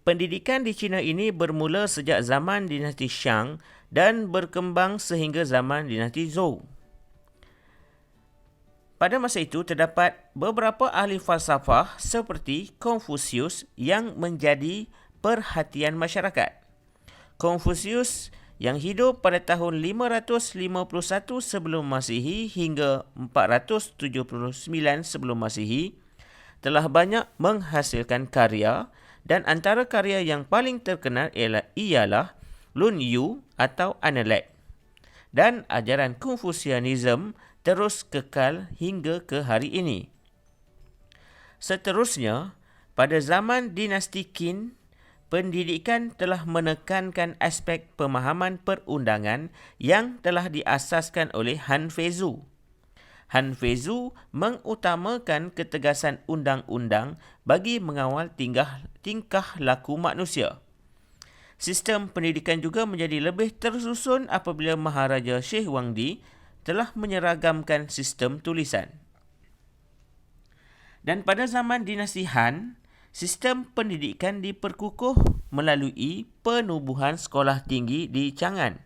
Pendidikan di China ini bermula sejak zaman dinasti Shang dan berkembang sehingga zaman dinasti Zhou. Pada masa itu terdapat beberapa ahli falsafah seperti Confucius yang menjadi perhatian masyarakat. Confucius yang hidup pada tahun 551 sebelum Masihi hingga 479 sebelum Masihi telah banyak menghasilkan karya, dan antara karya yang paling terkenal ialah Lun Yu atau Analect. Dan ajaran Confucianism terus kekal hingga ke hari ini. Seterusnya, pada zaman dinasti Qin, pendidikan telah menekankan aspek pemahaman perundangan yang telah diasaskan oleh Han Feizu. Han Feizu mengutamakan ketegasan undang-undang bagi mengawal tingkah laku manusia. Sistem pendidikan juga menjadi lebih tersusun apabila Maharaja Syekh Wangdi telah menyeragamkan sistem tulisan. Dan pada zaman dinasti Han, sistem pendidikan diperkukuh melalui penubuhan sekolah tinggi di Chang'an.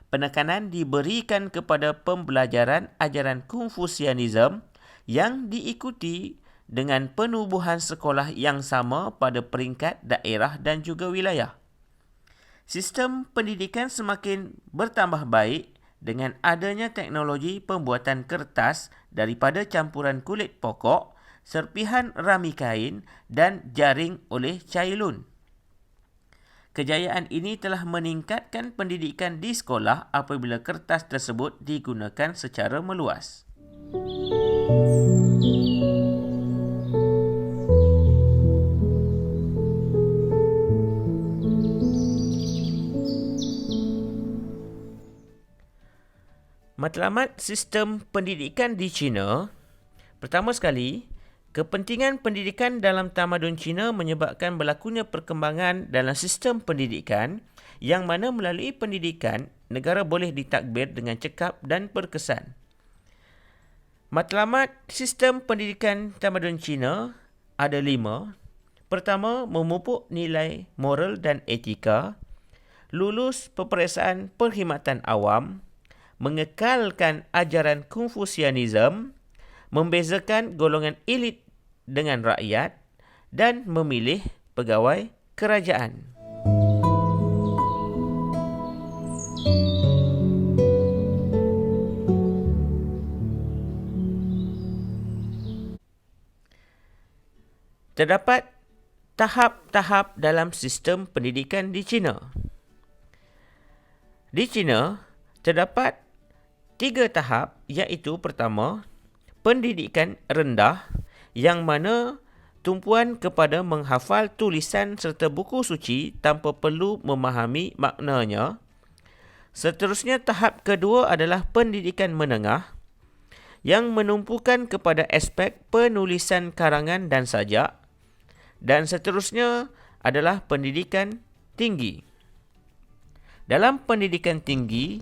Penekanan diberikan kepada pembelajaran ajaran Confucianism yang diikuti dengan penubuhan sekolah yang sama pada peringkat daerah dan juga wilayah. Sistem pendidikan semakin bertambah baik dengan adanya teknologi pembuatan kertas daripada campuran kulit pokok, serpihan rami kain dan jaring oleh Cai Lun. Kejayaan ini telah meningkatkan pendidikan di sekolah apabila kertas tersebut digunakan secara meluas. Matlamat sistem pendidikan di China. Pertama sekali, kepentingan pendidikan dalam tamadun China menyebabkan berlakunya perkembangan dalam sistem pendidikan yang mana melalui pendidikan, negara boleh ditakbir dengan cekap dan berkesan. Matlamat sistem pendidikan tamadun China ada 5. Pertama, memupuk nilai moral dan etika, lulus peperiksaan perkhidmatan awam, mengekalkan ajaran Confucianism, membezakan golongan elit dengan rakyat, dan memilih pegawai kerajaan. Terdapat tahap-tahap dalam sistem pendidikan di China. Di China, terdapat 3 tahap, iaitu pertama, pendidikan rendah yang mana tumpuan kepada menghafal tulisan serta buku suci tanpa perlu memahami maknanya. Seterusnya, tahap kedua adalah pendidikan menengah yang menumpukan kepada aspek penulisan karangan dan sajak. Dan seterusnya adalah pendidikan tinggi. Dalam pendidikan tinggi,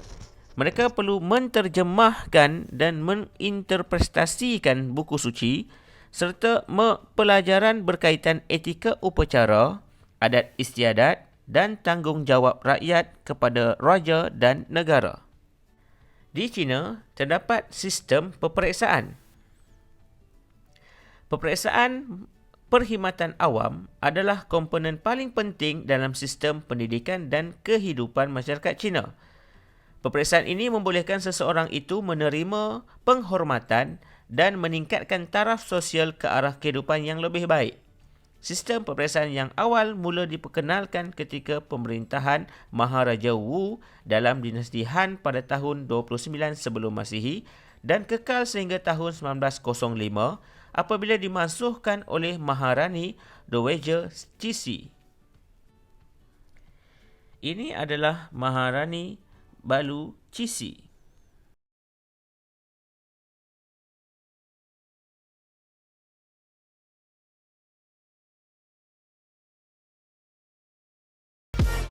mereka perlu menterjemahkan dan menginterpretasikan buku suci serta pelajaran berkaitan etika upacara, adat istiadat dan tanggungjawab rakyat kepada raja dan negara. Di China, terdapat sistem peperiksaan. Peperiksaan perkhidmatan awam adalah komponen paling penting dalam sistem pendidikan dan kehidupan masyarakat China. Peperiksaan ini membolehkan seseorang itu menerima penghormatan dan meningkatkan taraf sosial ke arah kehidupan yang lebih baik. Sistem peperiksaan yang awal mula diperkenalkan ketika pemerintahan Maharaja Wu dalam dinasti Han pada tahun 29 sebelum Masihi dan kekal sehingga tahun 1905 apabila dimansuhkan oleh Maharani Dowager Cixi. Ini adalah Maharani Balu Cixi.